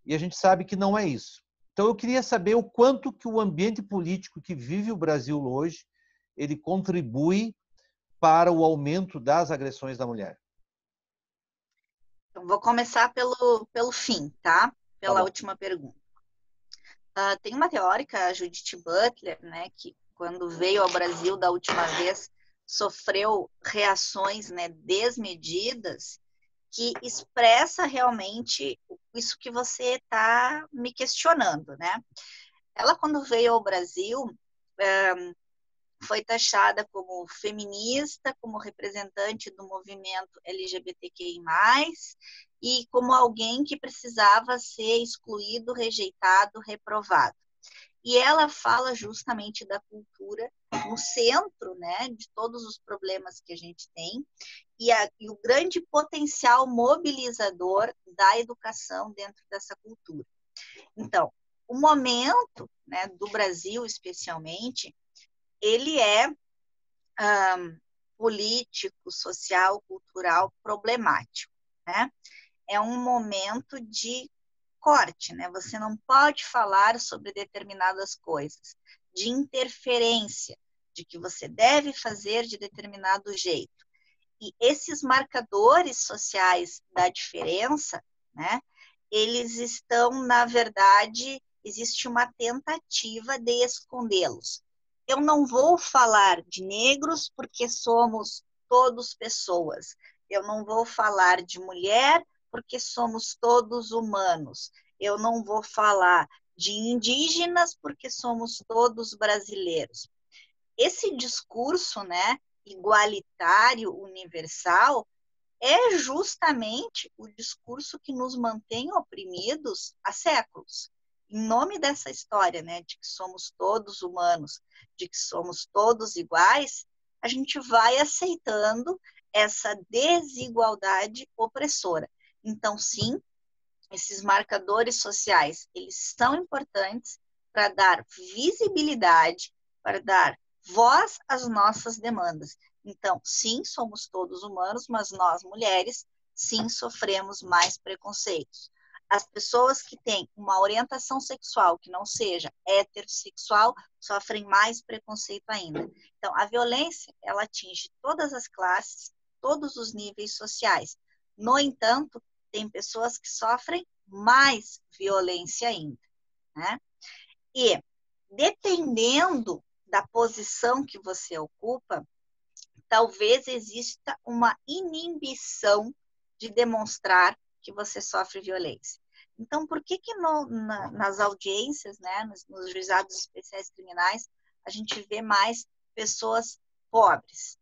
E a gente sabe que não é isso. Então, eu queria saber o quanto que o ambiente político que vive o Brasil hoje, ele contribui para o aumento das agressões da mulher. Então, vou começar pelo fim, tá? Pela última pergunta. Tem uma teórica, a Judith Butler, né, que quando veio ao Brasil da última vez, sofreu reações, né, desmedidas, que expressa realmente isso que você está me questionando, né? Ela, quando veio ao Brasil, foi taxada como feminista, como representante do movimento LGBTQI+, e como alguém que precisava ser excluído, rejeitado, reprovado. E ela fala justamente da cultura no centro, né, de todos os problemas que a gente tem, e o grande potencial mobilizador da educação dentro dessa cultura. Então, o momento, né, do Brasil, especialmente, ele é político, social, cultural problemático, né? É um momento de corte, né? Você não pode falar sobre determinadas coisas, de interferência, de que você deve fazer de determinado jeito. E esses marcadores sociais da diferença, né? Eles estão, na verdade, existe uma tentativa de escondê-los. Eu não vou falar de negros porque somos todos pessoas. Eu não vou falar de mulher porque somos todos humanos. Eu não vou falar de indígenas porque somos todos brasileiros. Esse discurso, né, igualitário, universal, é justamente o discurso que nos mantém oprimidos há séculos. Em nome dessa história, né, de que somos todos humanos, de que somos todos iguais, a gente vai aceitando essa desigualdade opressora. Então, sim, esses marcadores sociais, eles são importantes para dar visibilidade, para dar voz às nossas demandas. Então, sim, somos todos humanos, mas nós, mulheres, sim, sofremos mais preconceitos. As pessoas que têm uma orientação sexual que não seja heterossexual sofrem mais preconceito ainda. Então, a violência, ela atinge todas as classes, todos os níveis sociais. No entanto, tem pessoas que sofrem mais violência ainda, né? E, dependendo da posição que você ocupa, talvez exista uma inibição de demonstrar que você sofre violência. Então, por que nas audiências, né, nos juizados especiais criminais, a gente vê mais pessoas pobres?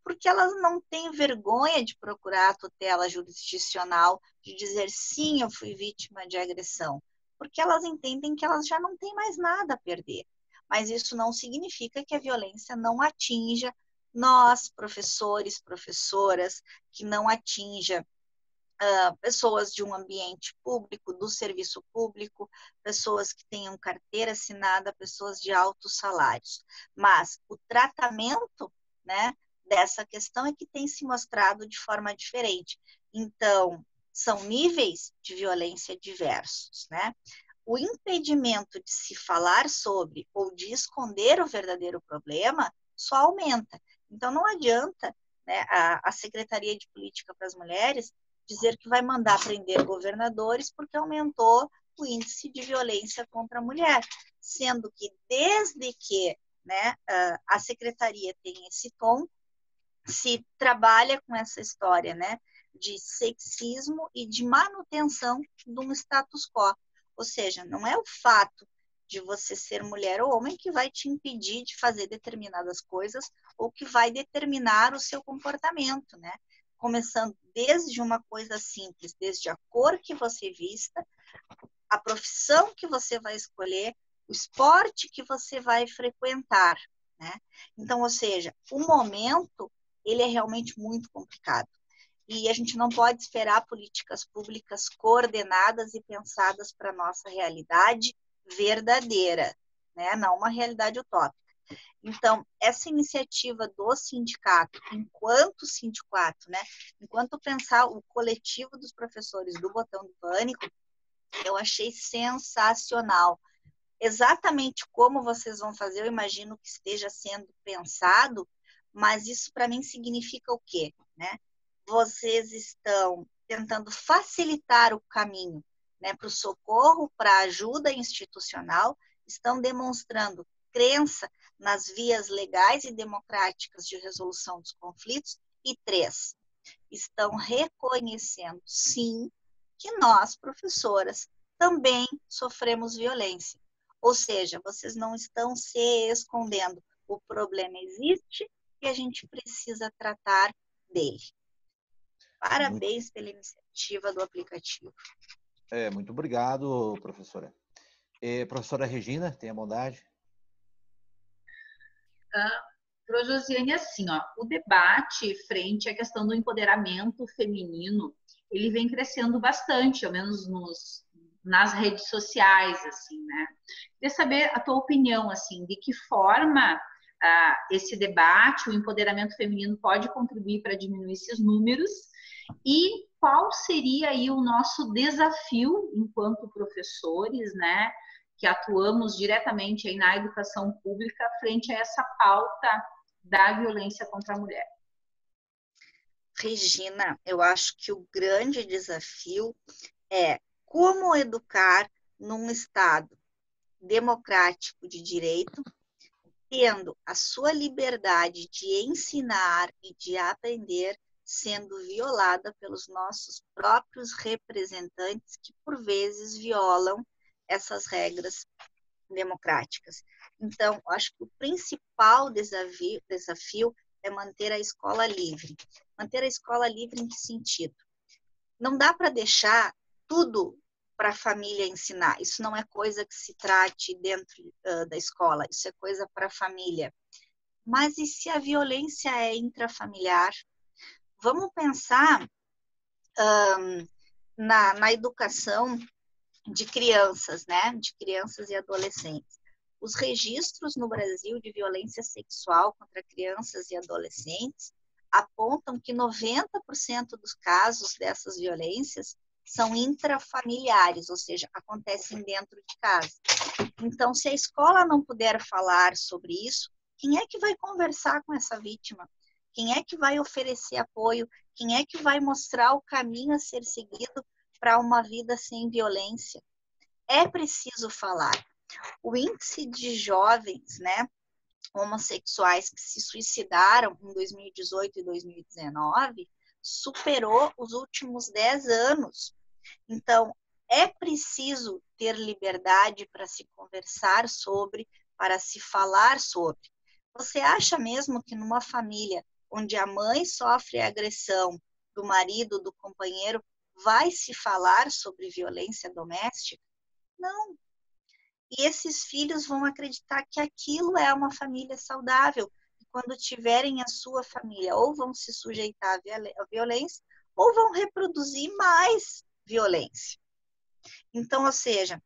Porque elas não têm vergonha de procurar a tutela jurisdicional, de dizer, sim, eu fui vítima de agressão. Porque elas entendem que elas já não têm mais nada a perder. Mas isso não significa que a violência não atinja nós, professores, professoras, que não atinja pessoas de um ambiente público, do serviço público, pessoas que tenham carteira assinada, pessoas de altos salários. Mas o tratamento, né, dessa questão é que tem se mostrado de forma diferente. Então, são níveis de violência diversos, né? O impedimento de se falar sobre ou de esconder o verdadeiro problema só aumenta. Então, não adianta, né, a Secretaria de Política para as Mulheres dizer que vai mandar prender governadores porque aumentou o índice de violência contra a mulher, sendo que desde que, né, a Secretaria tem esse tom, se trabalha com essa história, né, de sexismo e de manutenção de um status quo. Ou seja, não é o fato de você ser mulher ou homem que vai te impedir de fazer determinadas coisas ou que vai determinar o seu comportamento, né? Começando desde uma coisa simples, desde a cor que você vista, a profissão que você vai escolher, o esporte que você vai frequentar, né? Então, ou seja, o momento, ele é realmente muito complicado. E a gente não pode esperar políticas públicas coordenadas e pensadas para a nossa realidade verdadeira, né? Não uma realidade utópica. Então, essa iniciativa do sindicato, enquanto sindicato, né? Enquanto pensar o coletivo dos professores do Botão do Pânico, eu achei sensacional. Exatamente como vocês vão fazer, eu imagino que esteja sendo pensado, mas isso para mim significa o quê, né? Vocês estão tentando facilitar o caminho, né, para o socorro, para a ajuda institucional, estão demonstrando crença nas vias legais e democráticas de resolução dos conflitos, e 3, estão reconhecendo, sim, que nós, professoras, também sofremos violência. Ou seja, vocês não estão se escondendo. O problema existe e a gente precisa tratar dele. Parabéns pela iniciativa do aplicativo. Muito obrigado, professora. Professora Regina, tenha bondade. Pro Josiane, assim, ó, o debate frente à questão do empoderamento feminino, ele vem crescendo bastante, ao menos nas redes sociais, assim, né? Queria saber a tua opinião, assim, de que forma esse debate, o empoderamento feminino pode contribuir para diminuir esses números. E qual seria aí o nosso desafio enquanto professores, né, que atuamos diretamente aí na educação pública frente a essa pauta da violência contra a mulher? Regina, eu acho que o grande desafio é como educar num Estado democrático de direito, tendo a sua liberdade de ensinar e de aprender sendo violada pelos nossos próprios representantes, que por vezes violam essas regras democráticas. Então, acho que o principal desafio é manter a escola livre. Manter a escola livre em que sentido? Não dá para deixar tudo para a família ensinar. Isso não é coisa que se trate dentro da escola, isso é coisa para a família. Mas e se a violência é intrafamiliar? Vamos pensar na educação de crianças, né? De crianças e adolescentes. Os registros no Brasil de violência sexual contra crianças e adolescentes apontam que 90% dos casos dessas violências são intrafamiliares, ou seja, acontecem dentro de casa. Então, se a escola não puder falar sobre isso, quem é que vai conversar com essa vítima? Quem é que vai oferecer apoio? Quem é que vai mostrar o caminho a ser seguido para uma vida sem violência? É preciso falar. O índice de jovens, né, homossexuais que se suicidaram em 2018 e 2019 superou os últimos 10 anos. Então, é preciso ter liberdade para se conversar sobre, para se falar sobre. Você acha mesmo que numa família onde a mãe sofre a agressão do marido, do companheiro, vai se falar sobre violência doméstica? Não. E esses filhos vão acreditar que aquilo é uma família saudável. E quando tiverem a sua família, ou vão se sujeitar à violência, ou vão reproduzir mais violência. Então, ou seja,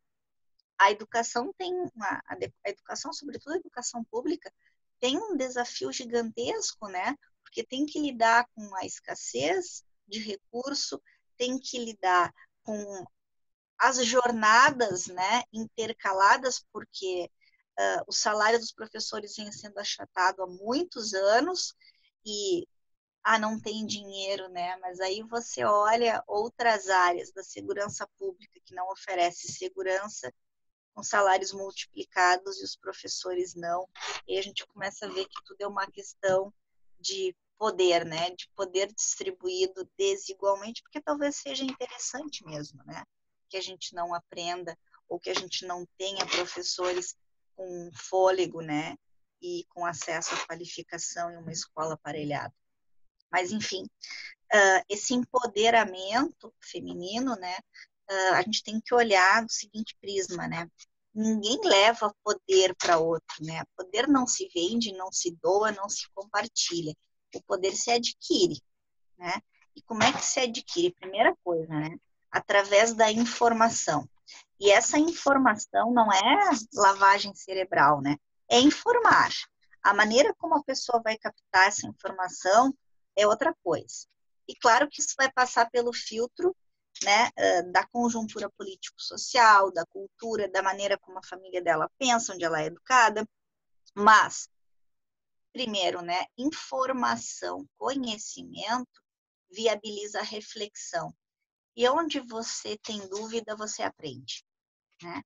a educação a educação, sobretudo a educação pública, tem um desafio gigantesco, né? Porque tem que lidar com a escassez de recurso, tem que lidar com as jornadas, né, intercaladas, porque o salário dos professores vem sendo achatado há muitos anos e não tem dinheiro, né? Mas aí você olha outras áreas da segurança pública que não oferece segurança com salários multiplicados e os professores não. E a gente começa a ver que tudo é uma questão de poder, né? De poder distribuído desigualmente, porque talvez seja interessante mesmo, né? Que a gente não aprenda ou que a gente não tenha professores com fôlego, né? E com acesso à qualificação em uma escola aparelhada. Mas, enfim, esse empoderamento feminino, né? A gente tem que olhar do seguinte prisma, né? Ninguém leva poder para outro, né? Poder não se vende, não se doa, não se compartilha. O poder se adquire, né? E como é que se adquire? Primeira coisa, né? Através da informação. E essa informação não é lavagem cerebral, né? É informar. A maneira como a pessoa vai captar essa informação é outra coisa. E claro que isso vai passar pelo filtro, né, da conjuntura político-social, da cultura, da maneira como a família dela pensa, onde ela é educada. Mas, primeiro, né, informação, conhecimento viabiliza a reflexão. E onde você tem dúvida, você aprende, né?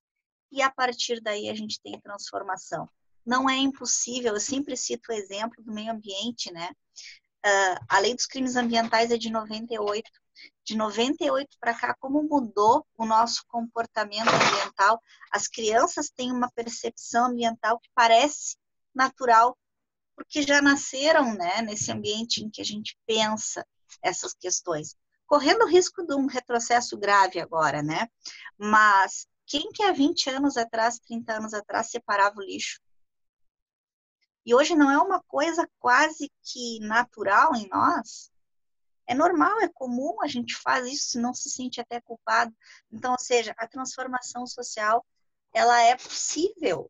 E a partir daí a gente tem transformação. Não é impossível, eu sempre cito o exemplo do meio ambiente, né? A lei dos crimes ambientais é de 98. De 98 para cá, como mudou o nosso comportamento ambiental? As crianças têm uma percepção ambiental que parece natural, porque já nasceram, né, nesse ambiente em que a gente pensa essas questões. Correndo o risco de um retrocesso grave agora, né? Mas quem que há 20 anos atrás, 30 anos atrás, separava o lixo? E hoje não é uma coisa quase que natural em nós. É normal, é comum, a gente faz isso, não se sente até culpado. Então, ou seja, a transformação social, ela é possível.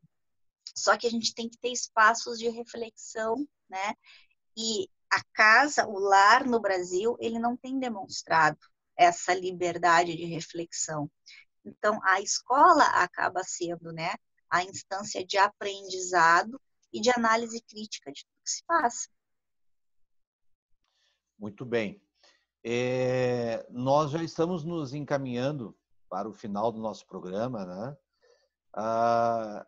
Só que a gente tem que ter espaços de reflexão, né? E a casa, o lar no Brasil, ele não tem demonstrado essa liberdade de reflexão. Então, a escola acaba sendo, né, a instância de aprendizado e de análise crítica de tudo que se passa. Muito bem. Nós já estamos nos encaminhando para o final do nosso programa, né?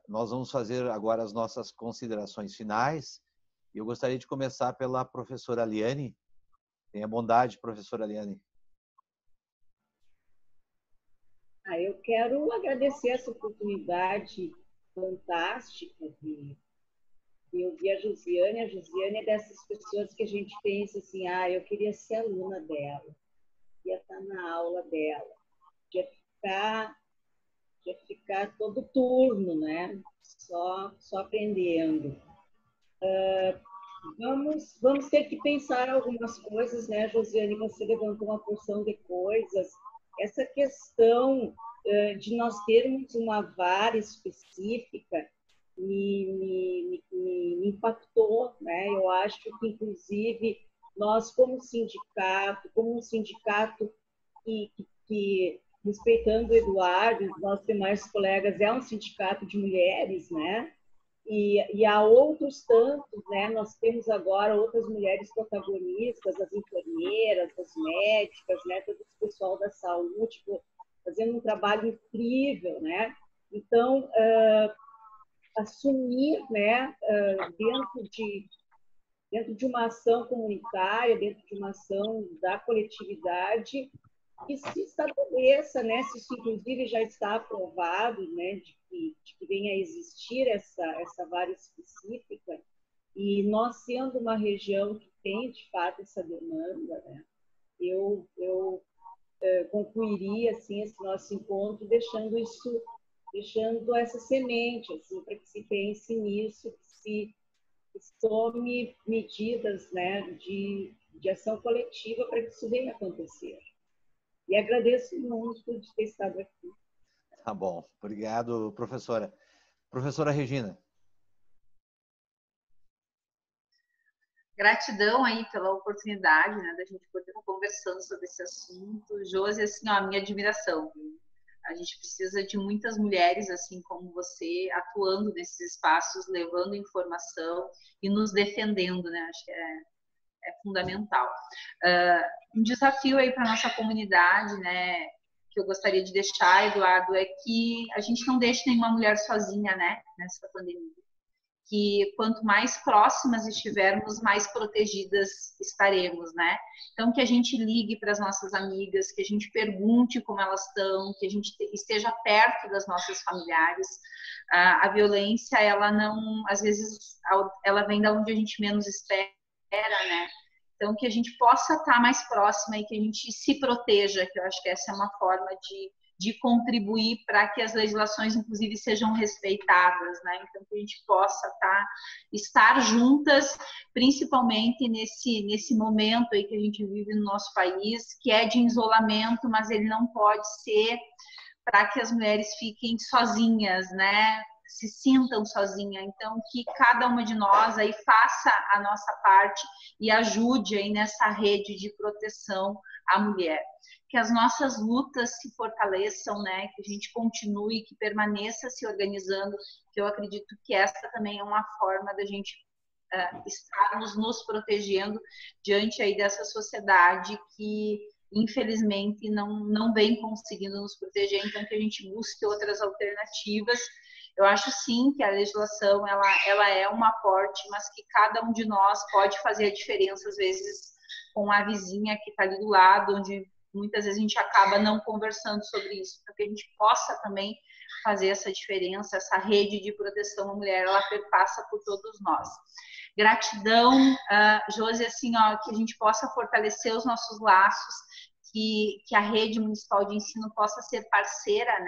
Nós vamos fazer agora as nossas considerações finais. Eu gostaria de começar pela professora Liane. Tenha bondade, professora Liane. Eu quero agradecer essa oportunidade fantástica de ouvir a Josiane. A Josiane é dessas pessoas que a gente pensa assim, eu queria ser aluna dela, ia estar na aula dela, ia ficar todo turno, né? Só aprendendo. Vamos ter que pensar algumas coisas, né, Josiane? Você levantou uma porção de coisas. Essa questão de nós termos uma vara específica me impactou, né? Eu acho que, inclusive, nós, como um sindicato que respeitando o Eduardo e os nossos demais colegas, é um sindicato de mulheres, né? E há outros tantos, né? Nós temos agora outras mulheres protagonistas, as enfermeiras, as médicas, né? Todo esse pessoal da saúde fazendo um trabalho incrível, né? Então, assumir, né? Dentro de uma ação comunitária, dentro de uma ação da coletividade, que se estabeleça, né? Se isso, inclusive, já está aprovado, né? De que venha a existir essa vara específica, e nós sendo uma região que tem, de fato, essa demanda, né? Eu concluiria, assim, esse nosso encontro deixando essa semente, assim, para que se pense nisso, que se tome medidas, né, de ação coletiva para que isso venha acontecer. E agradeço muito de ter estado aqui. Tá bom. Obrigado, professora. Professora Regina. Gratidão aí pela oportunidade, né, da gente poder estar conversando sobre esse assunto. Josi, assim, ó, a minha admiração. A gente precisa de muitas mulheres, assim como você, atuando nesses espaços, levando informação e nos defendendo, né? Acho que é fundamental. Um desafio aí para a nossa comunidade, né, que eu gostaria de deixar, Eduardo, é que a gente não deixe nenhuma mulher sozinha, né, nessa pandemia. Que quanto mais próximas estivermos, mais protegidas estaremos, né? Então, que a gente ligue para as nossas amigas, que a gente pergunte como elas estão, que a gente esteja perto das nossas familiares. A violência, ela não, às vezes, ela vem da onde a gente menos espera, né? Então, que a gente possa estar mais próxima e que a gente se proteja, que eu acho que essa é uma forma de contribuir para que as legislações, inclusive, sejam respeitadas, né? Então, que a gente possa estar juntas, principalmente nesse momento aí que a gente vive no nosso país, que é de isolamento, mas ele não pode ser para que as mulheres fiquem sozinhas, né? Se sintam sozinhas. Então, que cada uma de nós aí faça a nossa parte e ajude aí nessa rede de proteção à mulher. Que as nossas lutas se fortaleçam, né? Que a gente continue, que permaneça se organizando, que eu acredito que essa também é uma forma da gente estarmos nos protegendo diante aí dessa sociedade que, infelizmente, não vem conseguindo nos proteger, então que a gente busque outras alternativas. Eu acho sim que a legislação ela é um aporte, mas que cada um de nós pode fazer a diferença, às vezes, com a vizinha que está ali do lado, onde muitas vezes a gente acaba não conversando sobre isso, para que a gente possa também fazer essa diferença, essa rede de proteção à mulher, ela perpassa por todos nós. Gratidão, Josi, assim, ó, que a gente possa fortalecer os nossos laços, que a rede municipal de ensino possa ser parceira,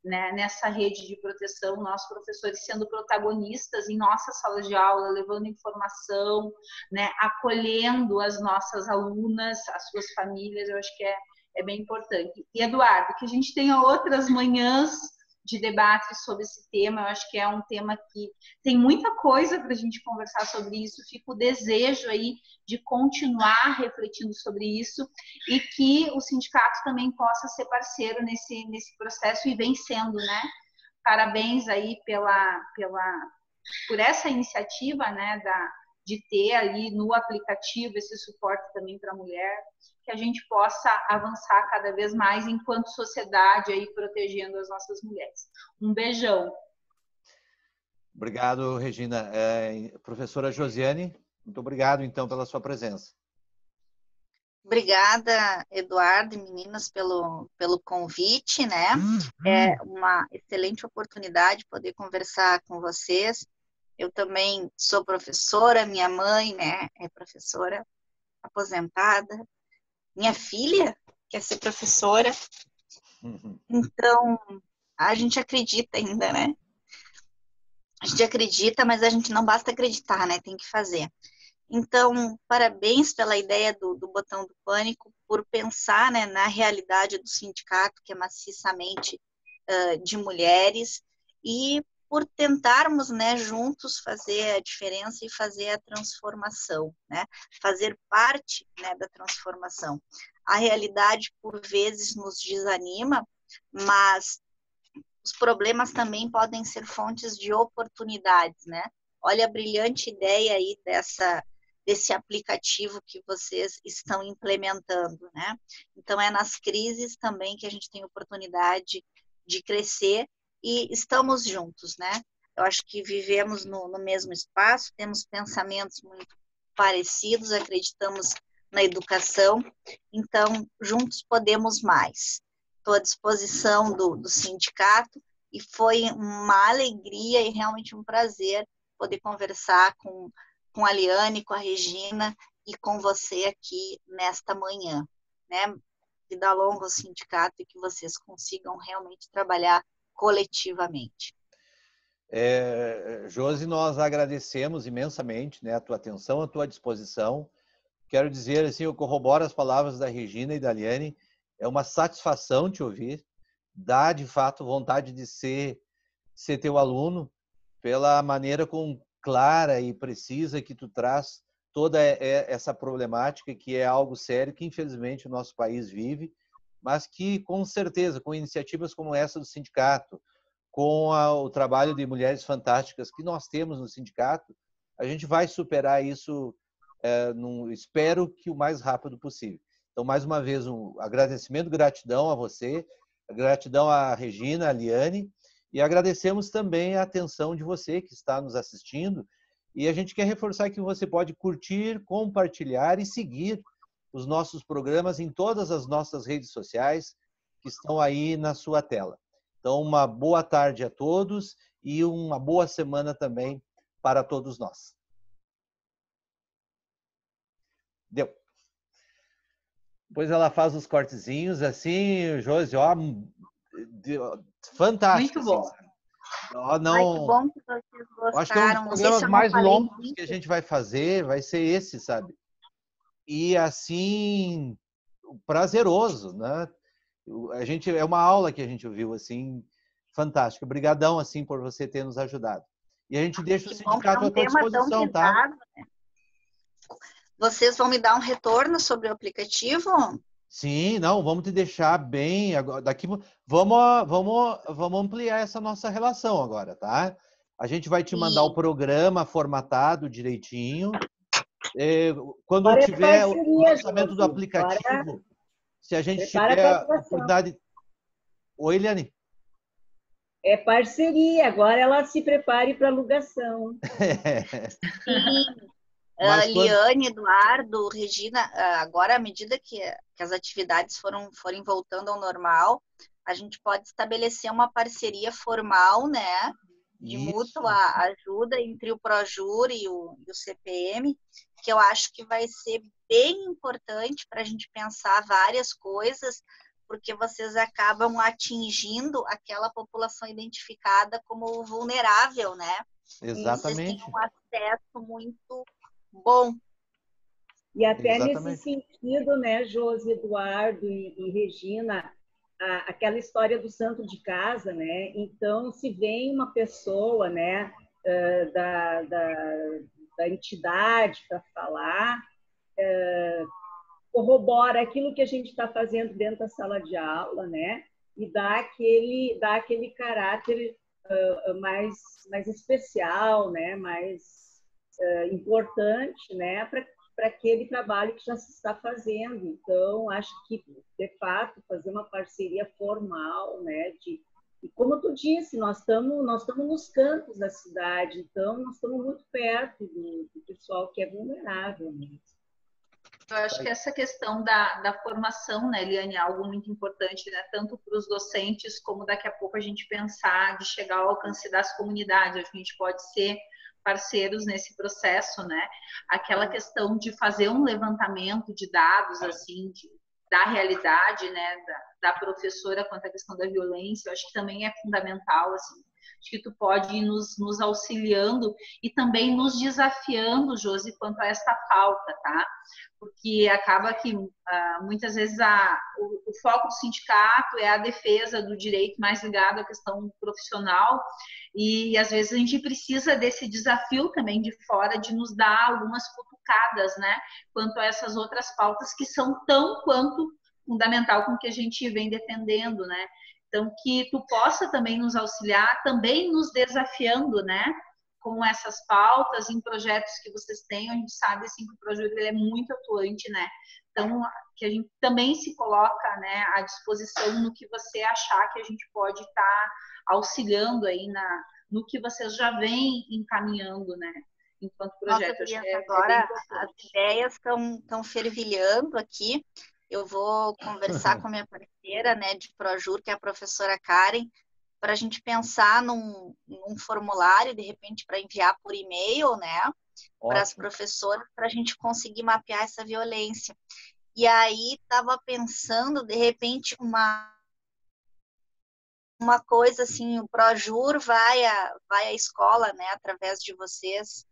né, nessa rede de proteção, nossos professores sendo protagonistas em nossas salas de aula, levando informação, né, acolhendo as nossas alunas, as suas famílias, eu acho que é bem importante. E, Eduardo, que a gente tenha outras manhãs de debate sobre esse tema. Eu acho que é um tema que tem muita coisa para a gente conversar sobre isso. Fica o desejo aí de continuar refletindo sobre isso e que o sindicato também possa ser parceiro nesse processo e vem sendo, né? Parabéns aí por essa iniciativa, né, de ter ali no aplicativo esse suporte também para a mulher, que a gente possa avançar cada vez mais enquanto sociedade aí protegendo as nossas mulheres. Um beijão. Obrigado, Regina. Professora Josiane, muito obrigado, então, pela sua presença. Obrigada, Eduardo e meninas, pelo convite, né? É uma excelente oportunidade poder conversar com vocês. Eu também sou professora, minha mãe, né, é professora aposentada. Minha filha quer ser professora. Então, a gente acredita ainda, né? A gente acredita, mas a gente não basta acreditar, né? Tem que fazer. Então, parabéns pela ideia do Botão do Pânico, por pensar, né, na realidade do sindicato, que é maciçamente de mulheres, e por tentarmos, né, juntos fazer a diferença e fazer a transformação, né, fazer parte, né, da transformação. A realidade, por vezes, nos desanima, mas os problemas também podem ser fontes de oportunidades, né? Olha a brilhante ideia aí desse aplicativo que vocês estão implementando, né? Então, é nas crises também que a gente tem oportunidade de crescer e estamos juntos, né? Eu acho que vivemos no mesmo espaço, temos pensamentos muito parecidos, acreditamos na educação, então, juntos podemos mais. Estou à disposição do sindicato e foi uma alegria e realmente um prazer poder conversar com a Liane, com a Regina e com você aqui nesta manhã, né? Vida longa ao sindicato e que vocês consigam realmente trabalhar coletivamente. Josi, nós agradecemos imensamente, né, a tua atenção, a tua disposição. Quero dizer, assim, eu corroboro as palavras da Regina e da Liane, é uma satisfação te ouvir, dá, de fato, vontade de ser teu aluno, pela maneira clara e precisa que tu traz toda essa problemática, que é algo sério, que infelizmente o nosso país vive, mas que, com certeza, com iniciativas como essa do sindicato, com o trabalho de mulheres fantásticas que nós temos no sindicato, a gente vai superar isso, espero que o mais rápido possível. Então, mais uma vez, um agradecimento, gratidão a você, gratidão à Regina, à Liane, e agradecemos também a atenção de você que está nos assistindo. E a gente quer reforçar que você pode curtir, compartilhar e seguir os nossos programas em todas as nossas redes sociais que estão aí na sua tela. Então, uma boa tarde a todos e uma boa semana também para todos nós. Deu. Depois ela faz os cortezinhos assim, Josi, ó, fantástico. Muito bom. Assim, ó, não... Ai, que bom que vocês gostaram. Acho que é um dos programas mais longos que a gente vai fazer, vai ser esse, sabe? E assim, prazeroso, né? É uma aula que a gente ouviu, assim, fantástica. Obrigadão, assim, por você ter nos ajudado. E a gente deixa o sindicato à tua disposição, tá? Né? Vocês vão me dar um retorno sobre o aplicativo? Sim, não, vamos te deixar bem. Daqui, vamos ampliar essa nossa relação agora, tá? A gente vai te mandar o programa formatado direitinho. Quando agora tiver o lançamento do aplicativo, se a gente tiver a oportunidade... Oi, Eliane. É parceria, agora ela se prepare para alugação. Sim. Liane, Eduardo, Regina, agora à medida que as atividades forem voltando ao normal, a gente pode estabelecer uma parceria formal, né, de mútua ajuda entre o Projur e o CPM, que eu acho que vai ser bem importante para a gente pensar várias coisas, porque vocês acabam atingindo aquela população identificada como vulnerável, né? Exatamente. E vocês têm um acesso muito bom. E até nesse sentido, né, Josi, Eduardo e Regina, aquela história do santo de casa, né? Então, se vem uma pessoa, né, da entidade para falar, corrobora aquilo que a gente está fazendo dentro da sala de aula, né? E dá aquele caráter mais especial, né? Mais importante, né? Para aquele trabalho que já se está fazendo. Então, acho que, de fato, fazer uma parceria formal, né? E como tu disse, nós estamos nos campos da cidade, então nós estamos muito perto do pessoal que é vulnerável mesmo. Eu acho que essa questão da formação, né, Eliane, é algo muito importante, né, tanto para os docentes, como daqui a pouco a gente pensar de chegar ao alcance das comunidades. A gente pode ser parceiros nesse processo, né? Aquela questão de fazer um levantamento de dados, assim, da realidade, né, da professora quanto à questão da violência, eu acho que também é fundamental, assim. Acho que tu pode ir nos auxiliando e também nos desafiando, Josi, quanto a esta pauta, tá? Porque acaba que muitas vezes o foco do sindicato é a defesa do direito mais ligado à questão profissional e às vezes a gente precisa desse desafio também de fora de nos dar algumas cutucadas, né? Quanto a essas outras pautas que são tão quanto fundamental com o que a gente vem defendendo, né? Então, que tu possa também nos auxiliar, também nos desafiando, né? Com essas pautas, em projetos que vocês têm, a gente sabe assim, que o Projur é muito atuante, né? Então, que a gente também se coloca, né, à disposição no que você achar que a gente pode estar auxiliando aí no que vocês já vêm encaminhando, né? Enquanto projeto. Nossa, agora as ideias estão fervilhando aqui. Eu vou conversar com a minha parceira, né, de Projur, que é a professora Karen, para a gente pensar num formulário, de repente, para enviar por e-mail, né, para as professoras, para a gente conseguir mapear essa violência. E aí, estava pensando, de repente, uma coisa assim, o Projur vai à escola, né, através de vocês,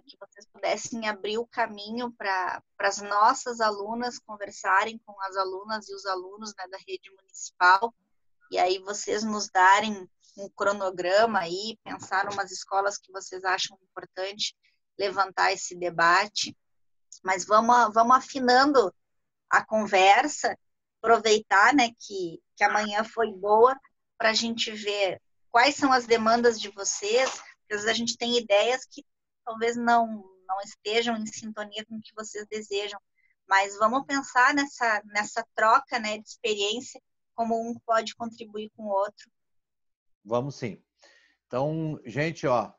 que vocês pudessem abrir o caminho para as nossas alunas conversarem com as alunas e os alunos, né, da rede municipal, e aí vocês nos darem um cronograma aí, pensar umas escolas que vocês acham importante levantar esse debate, mas vamos afinando a conversa, aproveitar, né, que amanhã foi boa, para a gente ver quais são as demandas de vocês, porque às vezes a gente tem ideias que talvez não estejam em sintonia com o que vocês desejam, mas vamos pensar nessa troca, né, de experiência, como um pode contribuir com o outro. Vamos sim. Então, gente, ó,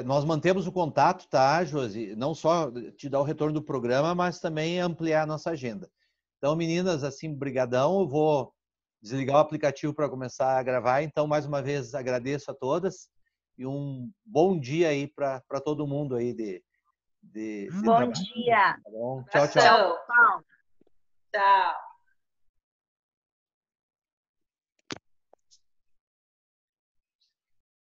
nós mantemos o contato, tá, Josi? Não só te dar o retorno do programa, mas também ampliar a nossa agenda. Então, meninas, assim, brigadão. Eu vou desligar o aplicativo para começar a gravar. Então, mais uma vez, agradeço a todas e um bom dia aí para todo mundo aí de bom dia. Tá bom? Tchau, tchau. Tchau. Tchau.